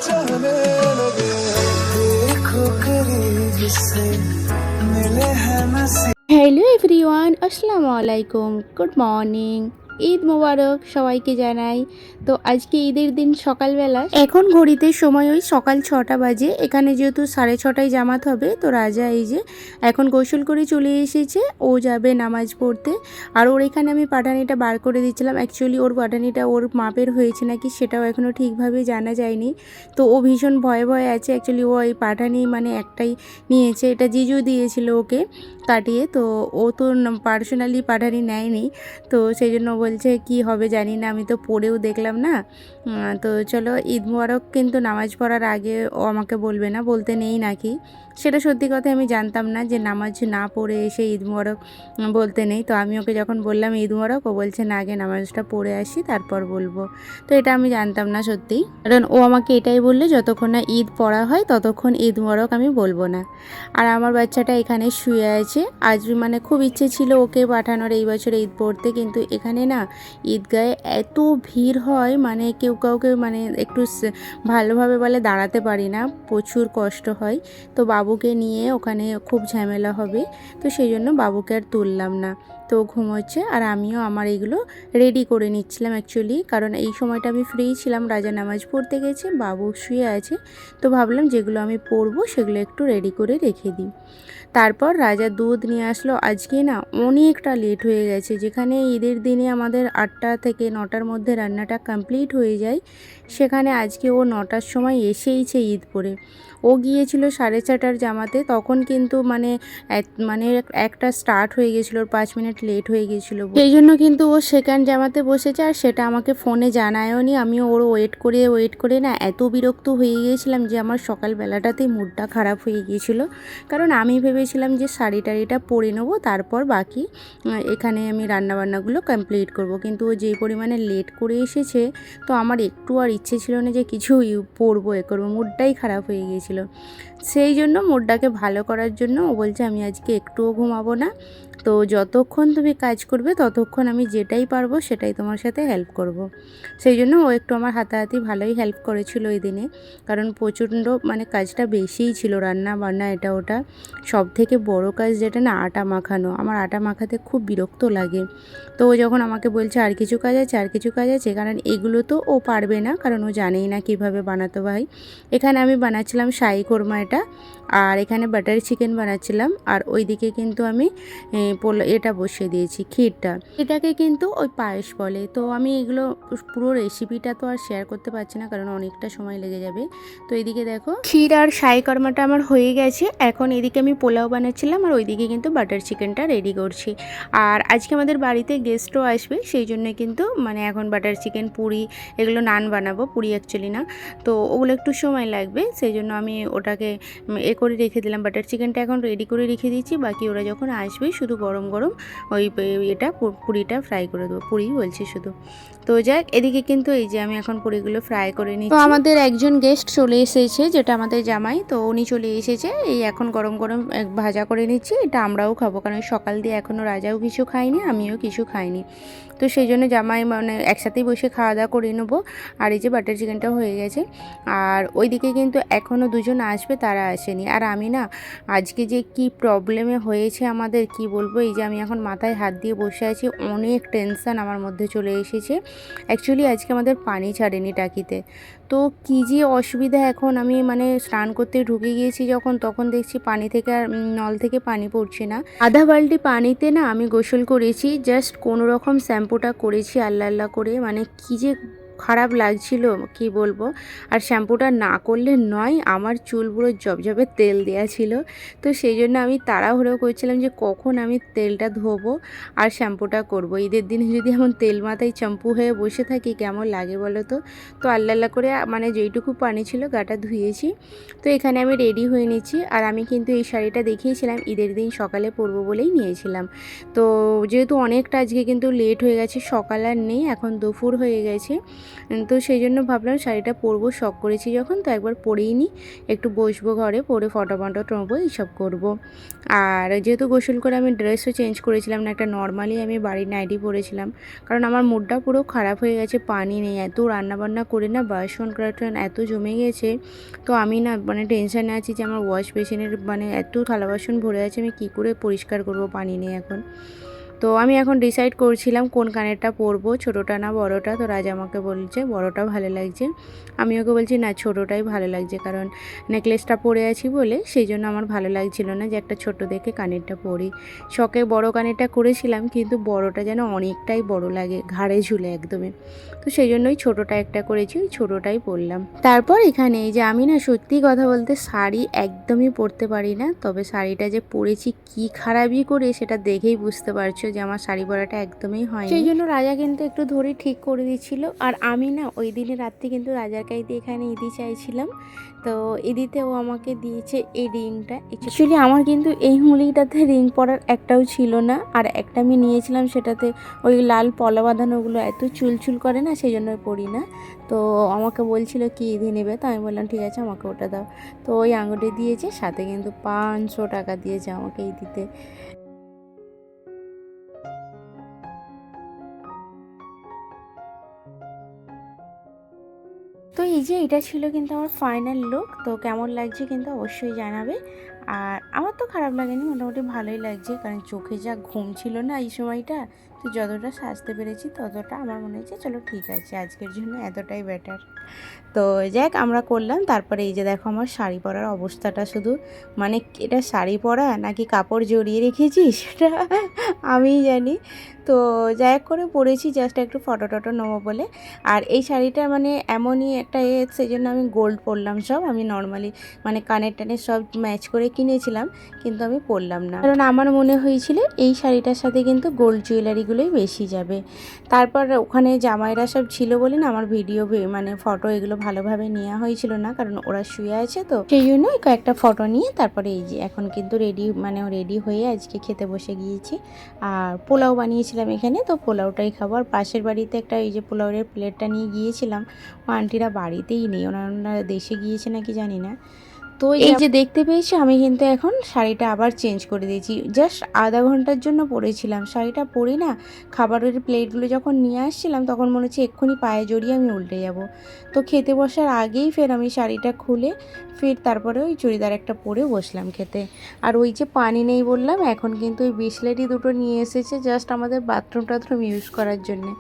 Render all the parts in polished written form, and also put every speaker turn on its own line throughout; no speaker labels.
चाहने लगे, देखो करीब से मिले हैं नसीब।
হ্যালো এভরিওয়ান, আসসালামু আলাইকুম, গুড মর্নিং, ঈদ মোবারক সবাইকে জানাই। তো আজকে ঈদের দিন সকালবেলা, এখন ঘড়িতে সময় ওই সকাল 6টা বাজে। এখানে যেহেতু 6:30টায় জামাত হবে, তো রাজা এই যে এখন গোসল করে চলে এসেছে, ও যাবে নামাজ পড়তে। আর ওর এখানে আমি পাটানিটা বার করে দিচ্ছিলাম। অ্যাকচুয়ালি ওর পাটানিটা ওর মাপের হয়েছে নাকি সেটাও এখনও ঠিকভাবে জানা যায়নি। তো ও ভীষণ ভয়ে ভয়ে আছে। অ্যাকচুয়ালি ও এই পাটানি মানে একটাই নিয়েছে, এটা জিজু দিয়েছিল ওকে কাটিয়ে, তো ও তো পার্সোনালি পাঠানি নেয়নি। তো সেই জন্য বলছে কি হবে জানি না, আমি তো পড়েও দেখলাম না। তো চলো, ঈদ মোবারক কিন্তু নামাজ পড়ার আগে ও আমাকে বলবে না, বলতে নেই নাকি। সেটা সত্যি কথা, আমি জানতাম না যে নামাজ না পড়ে এসে ঈদ মোবারক বলতে নেই। তো আমি ওকে যখন বললাম ঈদ মোবারক, ও বলছে না, আগে নামাজটা পড়ে আসি তারপর বলবো। তো এটা আমি জানতাম না সত্যি, কারণ ও আমাকে এটাই বললে যতক্ষণ না ঈদ পড়া হয় ততক্ষণ ঈদ মোবারক আমি বলবো না। আর আমার বাচ্চাটা এখানে শুয়ে আছে। আজ মানে খুব ইচ্ছে ছিল ওকে পাঠানোর এই বছর ঈদ পড়তে, কিন্তু এখানে না ঈদগাহে এত ভিড় হয়, মানে কেউ কাউকে মানে একটু ভালোভাবে বলে দাঁড়াতে পারি না, প্রচুর কষ্ট হয়। তো বাবুকে নিয়ে ওখানে খুব ঝামেলা হবে, তো সেই জন্য বাবুকে আর তুললাম না। তো ঘুমোচ্ছে আর আমিও আমার এইগুলো রেডি করে নিচ্ছিলাম অ্যাকচুয়ালি, কারণ এই সময়টা আমি ফ্রি ছিলাম, রাজা নামাজ পড়তে গেছে, বাবু শুয়ে আছে। তো ভাবলাম যেগুলো আমি পরবো সেগুলো একটু রেডি করে রেখে দিই। তারপর রাজা দুধ নিয়ে আসলো। আজকে না অনেকটা লেট হয়ে গেছে, যেখানে ঈদের দিনে আমাদের 8টা থেকে 9টার মধ্যে রান্নাটা কমপ্লিট হয়ে যায়, সেখানে আজকে ও 9টার সময় এসেইছে ঈদ পরে। ও গিয়েছিল 4:30টার জামাতে, তখন কিন্তু মানে একটা স্টার্ট হয়ে গেছিলো, ওর 5 মিনিট লেট হয়ে গেছিলো, সেই জন্য কিন্তু ও সেকেন্ড জামাতে বসেছে। আর সেটা আমাকে ফোনে জানায়ও নি। আমি ওর ওয়েট করে না এত বিরক্ত হয়ে গিয়েছিলাম যে আমার সকালবেলাটাতেই মুডটা খারাপ হয়ে গিয়েছিলো। কারণ আমি ভেবেছিলাম যে শাড়ি টাড়িটা পরে নেবো, তারপর বাকি এখানে আমি রান্নাবান্নাগুলো কমপ্লিট করব। কিন্তু ও যেই পরিমাণে লেট করে এসেছে, তো আমার একটু আর ইচ্ছে ছিল না যে কিছু পরবো এ করবো, মুডটাই খারাপ হয়ে গিয়েছিলো। সেই জন্য মুডটাকে ভালো করার জন্য ও বলছে আমি আজকে একটুও ঘুমাবো না, তো যতক্ষণ তুমি কাজ করবে ততক্ষণ আমি যেটাই পারবো সেটাই তোমার সাথে হেল্প করব। সেই জন্য ও একটু আমার হাতাহাতি ভালোই হেল্প করেছিল ওই দিনে, কারণ প্রচণ্ড মানে কাজটা বেশিই ছিল, রান্না বান্না এটা ওটা। সব থেকে বড় কাজ যেটা না, আটা মাখানো। আমার আটা মাখাতে খুব বিরক্ত লাগে। তো ও যখন আমাকে বলছে আর কিছু কাজ আছে, আর কিছু কাজ আছে, কারণ এগুলো তো ও পারবে না, কারণ ও জানেই না কীভাবে বানাতে হয়। এখানে আমি বানাচ্ছিলাম শাহি কোরমা এটা, আর এখানে বাটার চিকেন বানাচ্ছিলাম। আর ওইদিকে কিন্তু আমি এটা বসিয়ে দিয়েছি ক্ষীরটা, এটাকে কিন্তু ওই পায়েস বলে। তো আমি এগুলো পুরো রেসিপিটা তো আর শেয়ার করতে পারছি না, কারণ অনেকটা সময় লেগে যাবে। তো এদিকে দেখো ক্ষীর আর শাহি কর্মাটা আমার হয়ে গেছে। এখন এদিকে আমি পোলাও বানাচ্ছিলাম, আর ওইদিকে কিন্তু বাটার চিকেনটা রেডি করছি। আর আজকে আমাদের বাড়িতে গেস্টও আসবে, সেই জন্য কিন্তু মানে এখন বাটার চিকেন, পুরি, এগুলো নান বানাবো, পুরি অ্যাকচুয়ালি না। তো ওগুলো একটু সময় লাগবে, সেই জন্য আমি ওটাকে করে রেখে দিলাম। বাটার চিকেনটা এখন রেডি করে রেখে দিচ্ছি, বাকি ওরা যখন আসবে শুধু গরম গরম ওই এটা পুরিটা ফ্রাই করে দেবো, পুরি বলছি শুধু। তো যাক, এদিকে কিন্তু এই যে আমি এখন পুরিগুলো ফ্রাই করে নিচ্ছি। তো আমাদের একজন গেস্ট চলে এসেছে, যেটা আমাদের জামাই, তো উনি চলে এসেছে। এই এখন গরম গরম ভাজা করে নিচ্ছি, এটা আমরাও খাবো, কারণ সকাল দিয়ে এখনও রাজাও কিছু খাইনি, আমিও কিছু খাইনি। তো সেই জন্য জামাই মানে একসাথেই বসে খাওয়া দাওয়া করে নেবো। আর এই যে বাটার চিকেনটাও হয়ে গেছে। আর ওইদিকে কিন্তু এখনও দুজন আসবে, তারা আসেনি। আর আমি না আজকে যে কি প্রবলেমে হয়েছে আমাদের, কি বলবো, এই যে আমি এখন মাথায় হাত দিয়ে বসে আছি, অনেক টেনশন আমার মধ্যে চলে এসেছে। অ্যাকচুয়ালি আজকে আমাদের পানি ছাড়েনি টাকিতে, তো কী যে অসুবিধা। এখন আমি মানে স্নান করতে ঢুকে গিয়েছি যখন, তখন দেখছি পানি থেকে আর নল থেকে পানি পড়ছে না। আধা বালতি পানিতে না আমি গোসল করেছি, জাস্ট কোনো রকম শ্যাম্পুটা করেছি আল্লাহ আল্লাহ করে, মানে কী যে খারাপ লাগছিল কি বলবো। আর শ্যাম্পুটা না করলে নয়, আমার চুল পুরো জবজবে তেল দেওয়া ছিল। তো সেই জন্য আমি তাড়াহুড়ো করছিলাম যে কখন আমি তেলটা ধোবো আর শ্যাম্পুটা করব। ঈদের দিনে যদি এমন তেল মাথায় শ্যাম্পু হয়ে বসে থাকি কেমন লাগে বলো তো। তো আল্লাহ আল্লাহ করে মানে যেইটুকু পানি ছিল গাটা ধুয়েছি। তো এখানে আমি রেডি হয়ে নিচ্ছি। আর আমি কিন্তু এই শাড়িটা দেখিয়েছিলাম ঈদের দিন সকালে পরবো বলেই নিয়েছিলাম। তো যেহেতু অনেকটা আজকে কিন্তু লেট হয়ে গেছে, সকাল আর নেই, এখন দুপুর হয়ে গেছে। তো সেই জন্য ভাবলাম শাড়িটা পরবো, শখ করেছি যখন তো একবার পরেই নিই, একটু বসবো ঘরে, পরে ফটো ফটো নেবো, এইসব করবো। আর যেহেতু গোসল করে আমি ড্রেসও চেঞ্জ করেছিলাম না, একটা নর্মালি আমি বাড়ির নাইটি পরেছিলাম, কারণ আমার মুডটা পুরো খারাপ হয়ে গেছে, পানি নেই, এত রান্নাবান্না করে না বাসন কার্টন এত জমে গেছে। তো আমি না মানে টেনশানে আছি যে আমার ওয়াশ বেসিনের মানে এত থালা বাসন ভরে আছে, আমি কী করে পরিষ্কার করব, পানি নেই এখন। তো আমি এখন ডিসাইড করছিলাম কোন কানেরটা পরবো, ছোটোটা না বড়টা। তো রাজা আমাকে বলছে বড়টা ভালো লাগছে, আমি ওকে বলছি না ছোটোটাই ভালো লাগছে, কারণ নেকলেসটা পরে আছি বলে সেই জন্য আমার ভালো লাগছিল না যে একটা ছোট দেখে কানেরটা পরি। শখে বড় কানেরটা করেছিলাম, কিন্তু বড়টা যেন অনেকটাই বড় লাগে, ঘাড়ে ঝুলে একদমই। তো সেই জন্যই ছোটোটা একটা করেছি, ওই ছোটোটাই পরলাম। তারপর এখানে এই যে আমি না সত্যি কথা বলতে শাড়ি একদমই পরতে পারি না, তবে শাড়িটা যে পরেছি কি খারাপই করে সেটা দেখেই বুঝতে পারছো যে আমার শাড়ি পরাটা একদমই হয়নি। সেই জন্য রাজা কিন্তু একটু ধরে ঠিক করে দিচ্ছিল, আর আমি না ওই দিনের রাত্রে কিন্তু রাজার কাইতে এখানে ইদি চাইছিলাম, তো ইদিতে ও আমাকে দিয়েছে এই রিংটা। অ্যাকচুয়ালি আমার কিন্তু এই হুঁলিটাতে রিং পরার একটাও ছিল না, আর একটা আমি নিয়েছিলাম সেটাতে ওই লাল পলা বাঁধানোগুলো এত চুলচুল করে না, সেই জন্য পরি না। তো আমাকে বলছিল কি ইদি নেবে, তো আমি বললাম ঠিক আছে আমাকে ওটা দাও। তো ওই আঙুটি দিয়েছে, সাথে কিন্তু 500 টাকা দিয়েছে আমাকে ইদিতে। তো এই যে এটা ছিল কিন্তু আমার ফাইনাল লুক। তো কেমন লাগছে কিন্তু অবশ্যই জানাবে। আর আমার তো খারাপ লাগেনি, মোটামুটি ভালোই লাগছে, কারণ চোখে যা ঘুম ছিল না এই সময়টা, তো যতটা সাজতে পেরেছি ততটা আমার মনে হচ্ছে চলো ঠিক আছে, আজকের জন্য এতটাই বেটার। তো যাক আমরা করলাম। তারপরে এই যে দেখো আমার শাড়ি পরার অবস্থাটা, শুধু মানে এটা শাড়ি পরা নাকি কাপড় জড়িয়ে রেখেছি সেটা আমিই জানি। তো যাই হোক করে পরেছি জাস্ট একটু ফটো টটো নেবো বলে। আর এই শাড়িটা মানে এমনই একটা সেই জন্য আমি গোল্ড পরলাম সব। আমি নর্মালি মানে কানের টানের সব ম্যাচ করে কিনেছিলাম, কিন্তু আমি পরলাম না, কারণ আমার মনে হয়েছিল এই শাড়িটার সাথে কিন্তু গোল্ড জুয়েলারিগুলোই বেশি যাবে। তারপর ওখানে জামাইরা সব ছিল বলে না আমার ভিডিও মানে ফটো এগুলো ভালোভাবে নেওয়া হয়েছিল না, কারণ ওরা শুয়ে আছে, তো সেই জন্য কয়েকটা ফটো নিয়ে তারপরে এই যে এখন কিন্তু রেডি হয়ে আজকে খেতে বসে গিয়েছি। আর পোলাও বানিয়েছিলাম এখানে, তো পোলাওটাই খাবো। আর পাশের বাড়িতে একটা এই যে পোলাওয়ের প্লেটটা নিয়ে গিয়েছিলাম, ও আন্টিরা বাড়িতেই নেই, ওনারা দেশে গিয়েছে নাকি জানি না। তো এই যে দেখতে পেয়েছি আমি কিন্তু এখন শাড়িটা আবার চেঞ্জ করে দিয়েছি, জাস্ট আধা ঘন্টার জন্য পরেছিলাম। শাড়িটা পরি না, খাবারের প্লেটগুলো যখন নিয়ে আসছিলাম তখন মনে হচ্ছে এক্ষুনি পায়ে জড়িয়ে আমি উল্টে যাব। তো খেতে বসার আগেই ফের আমি শাড়িটা খুলে ফের তারপরে ওই চুড়িদার একটা পরে বসলাম খেতে। আর ওই যে পানি নেই বললাম, এখন কিন্তু ওই বিসলেরি দুটো নিয়ে এসেছে জাস্ট আমাদের বাথরুম টাথরুম ইউজ করার জন্যে।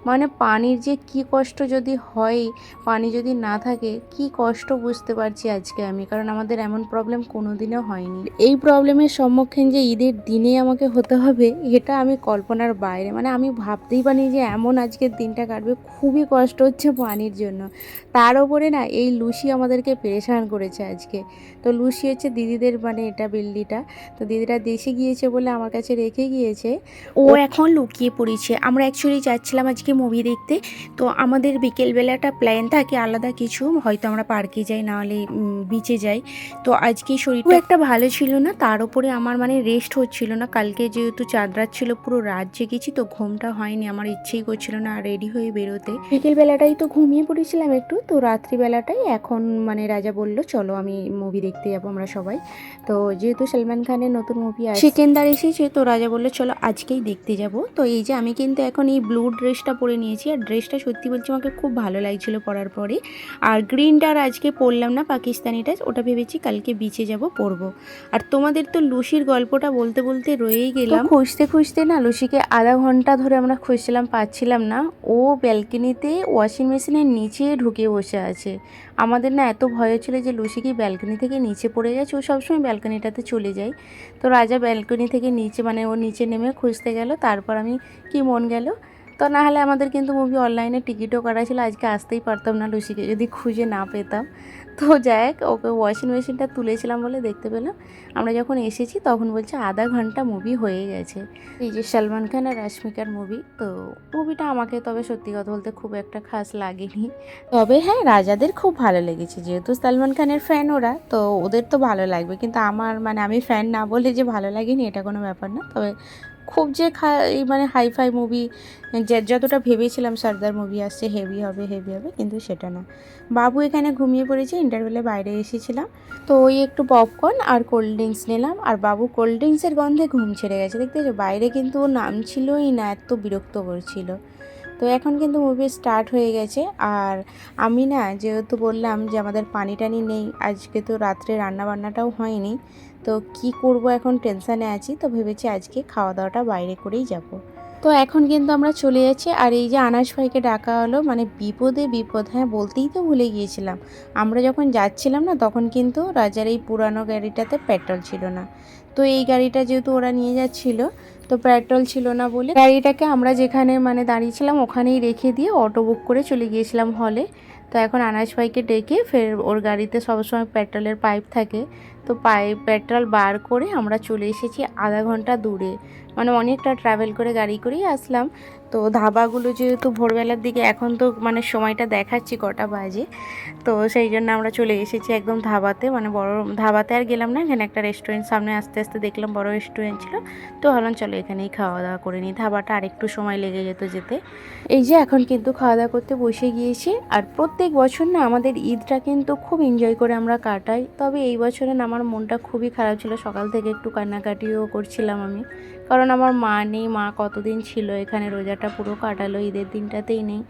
মানে পানির যে কি কষ্ট যদি হয়, পানি যদি না থাকে কি কষ্ট বুঝতে পারছি আজকে আমি, কারণ আমাদের এমন প্রবলেম কোনোদিনও হয়নি। এই প্রবলেমের সম্মুখীন যে ঈদের দিনে আমাকে হতে হবে, এটা আমি কল্পনার বাইরে। মানে আমি ভাবতেই পারিনি যে এমন আজকের দিনটা কাটবে, খুবই কষ্ট হচ্ছে পানির জন্য। তার ওপরে না এই লুসি আমাদেরকে পেরেশান করেছে আজকে। তো লুসি হচ্ছে দিদিদের মানে এটা বিল্লিটা, তো দিদিরা দেশে গিয়েছে বলে আমার কাছে রেখে গিয়েছে, ও এখন লুকিয়ে পড়েছে। আমরা অ্যাকচুয়ালি যাচ্ছিলাম আজকে মুভি দেখতে, তো আমাদের বিকেলবেলাটা প্ল্যান থাকে আলাদা কিছু, হয়তো আমরা পার্কে যাই, নাহলে বিচে যাই। তো আজকে শরীরটা একটা ভালো ছিল না, তার উপরে আমার মানে রেস্ট হচ্ছিল না। কালকে যেহেতু চাঁদ রাত ছিল, পুরো রাত জেগেছি, তো ঘুমটা হয়নি, আমার ইচ্ছেই করছিল না রেডি হয়ে বেরোতে। বিকেলবেলাটাই তো ঘুমিয়ে পড়েছিলাম একটু, তো রাত্রিবেলাটাই এখন মানে রাজা বলল চলো আমি মুভি দেখতে যাবো আমরা সবাই। তো যেহেতু সলমান খানের নতুন মুভি আছে, সেকেন্দার এসেছে, তো রাজা বললো চলো আজকেই দেখতে যাব। তো এই যে আমি কিন্তু এখন এই ব্লু ড্রেসটা পরে নিয়েছি, আর ড্রেসটা সত্যি বলছি আমাকে খুব ভালো লাগছিল পরার পরে। আর গ্রিনটা আর আজকে পরলাম না, পাকিস্তানিটা, ওটা ভেবেছি কালকে বিচে যাব পরবো। আর তোমাদের তো লুসির গল্পটা বলতে বলতে রয়েই গেলাম। খুঁজতে খুঁজতে না লুসিকে আধা ঘন্টা ধরে আমরা খুঁজছিলাম, পাচ্ছিলাম না। ও ব্যালকনিতে ওয়াশিং মেশিনের নিচে ঢুকে বসে আছে। আমাদের না এত ভয় হচ্ছিলো যে লুসি কি ব্যালকনি থেকে নিচে পড়ে গেছে, ও সবসময় ব্যালকনিটাতে চলে যায়। তো রাজা ব্যালকনি থেকে নিচে মানে ও নিচে নেমে খুঁজতে গেল, তারপর আমি কি মন গেল। তো না হলে আমাদের কিন্তু মুভি অনলাইনে টিকিটও করা ছিল, আজকে আসতেই পারতাম না লুসিকে যদি খুঁজে না পেতাম। তো যাই হোক, ওকে ওয়াশিং মেশিনটা তুলেছিলাম বলে দেখতে পেলাম। আমরা যখন এসেছি তখন বলছে আধা ঘন্টা মুভি হয়ে গেছে। এই যে সলমান খান আর রশ্মিকার মুভি, তো মুভিটা আমাকে তবে সত্যি কথা বলতে খুব একটা খাস লাগেনি। তবে হ্যাঁ, রাজাদের খুব ভালো লেগেছে, যেহেতু সলমান খানের ফ্যান ওরা, তো ওদের তো ভালো লাগবে। কিন্তু আমার মানে আমি ফ্যান না বলে যে ভালো লাগেনি এটা কোনো ব্যাপার না, তবে খুব যে মানে হাইফাই মুভি যতটা ভেবেছিলাম সর্দার মুভি আসছে হেভি হবে কিন্তু সেটা না। বাবু এখানে ঘুমিয়ে পড়েছে, ইন্টারভেলে বাইরে এসেছিলাম তো ওই একটু পপকর্ন আর কোল্ড ড্রিঙ্কস নিলাম, আর বাবু কোল্ড ড্রিঙ্কসের গন্ধে ঘুম ছেড়ে গেছে। দেখতে পাচ্ছ বাইরে কিন্তু ও নামছিলই না, এত বিরক্ত করছিল। তো এখন কিন্তু মুভি স্টার্ট হয়ে গেছে। আর আমি না যেহেতু বললাম যে আমাদের পানি টানি নেই, আজকে তো রাত্রে রান্না বান্নাটাও হয়নি, তো কি করব এখন টেনশানে আছি, তো ভেবেছি আজকে খাওয়া দাওয়াটা বাইরে করেই যাব। তো এখন কিন্তু আমরা চলে যাচ্ছি। আর এই যে আনাস ভাইকে ডাকা হলো, মানে বিপদে বিপদ, হ্যাঁ বলতেই তো ভুলে গিয়েছিলাম। আমরা যখন যাচ্ছিলাম না তখন কিন্তু রাজার এই পুরানো গাড়িটাতে পেট্রোল ছিল না। তো এই গাড়িটা যেহেতু ওরা নিয়ে যাচ্ছিল, তো পেট্রোল ছিল না বলে গাড়িটাকে আমরা যেখানে মানে দাঁড়িয়েছিলাম ওখানেই রেখে দিয়ে অটো বুক করে চলে গিয়েছিলাম হলে। তো এখন আনাস ভাইকে ডেকে ফের ওর গাড়িতে সবসময় পেট্রোলের পাইপ থাকে, তো পেট্রোল বার করে আমরা চলে এসেছি আধা ঘন্টা দূরে, মানে অনেকটা ট্রাভেল করে গাড়ি করেই আসলাম। তো ধাবাগুলো যেহেতু ভোরবেলার দিকে, এখন তো মানে সময়টা দেখাচ্ছি কটা বাজে, তো সেই জন্য আমরা চলে এসেছি একদম ধাবাতে, মানে বড় ধাবাতে আর গেলাম না, এখানে একটা রেস্টুরেন্ট সামনে আস্তে আস্তে দেখলাম বড় রেস্টুরেন্ট ছিল, তো ভাবলাম চলো এখানেই খাওয়া দাওয়া করে নিই। ধাবাটা আরেকটু সময় লেগে যেতে। এই যে এখন কিন্তু খাওয়া দাওয়া করতে বসে গিয়েছি। আর প্রত্যেক বছর না আমাদের ঈদটা কিন্তু খুব এনজয় করে আমরা কাটাই, তবে এই বছরে না আমার মনটা খুবই খারাপ ছিল, সকাল থেকে একটু কান্নাকাটিও করছিলাম আমি, কারণ আমার মা নেই। মা কতদিন ছিল এখানে, রোজাটা পুরো কাটালো, ঈদের দিনটাতেই নেই।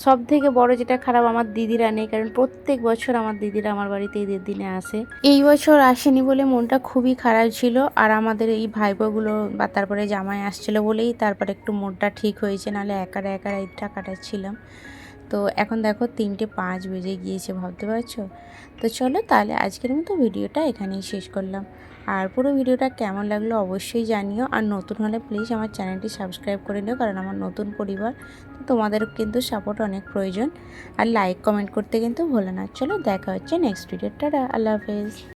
সব থেকে বড় যেটা খারাপ, আমার দিদিরা নেই, কারণ প্রত্যেক বছর আমার দিদিরা আমার বাড়িতে ঈদের দিনে আসে। এই বছর আসেনি বলে মনটা খুবই খারাপ ছিল। আর আমাদের এই ভাইবোগুলো বা তারপরে জামাই আসছিল বলেই তারপরে একটু মনটা ঠিক হয়েছে, নাহলে একা ঈদটা কাটাচ্ছিলাম। তো এখন দেখো 3:05 বেজে গিয়েছে, ভাবতে পারছো। তো চলো তাহলে আজকের মতো ভিডিওটা এখানেই শেষ করলাম। আর পুরো ভিডিওটা কেমন লাগলো অবশ্যই জানিও, আর নতুন হলে প্লিজ আমার চ্যানেলটি সাবস্ক্রাইব করে নিও, কারণ আমার নতুন পরিবার, তো তোমাদের কিন্তু সাপোর্ট অনেক প্রয়োজন। আর লাইক কমেন্ট করতে কিন্তু ভুলো না। চলো দেখা হচ্ছে নেক্সট ভিডিও। টাটা, আল্লাহ হাফেজ।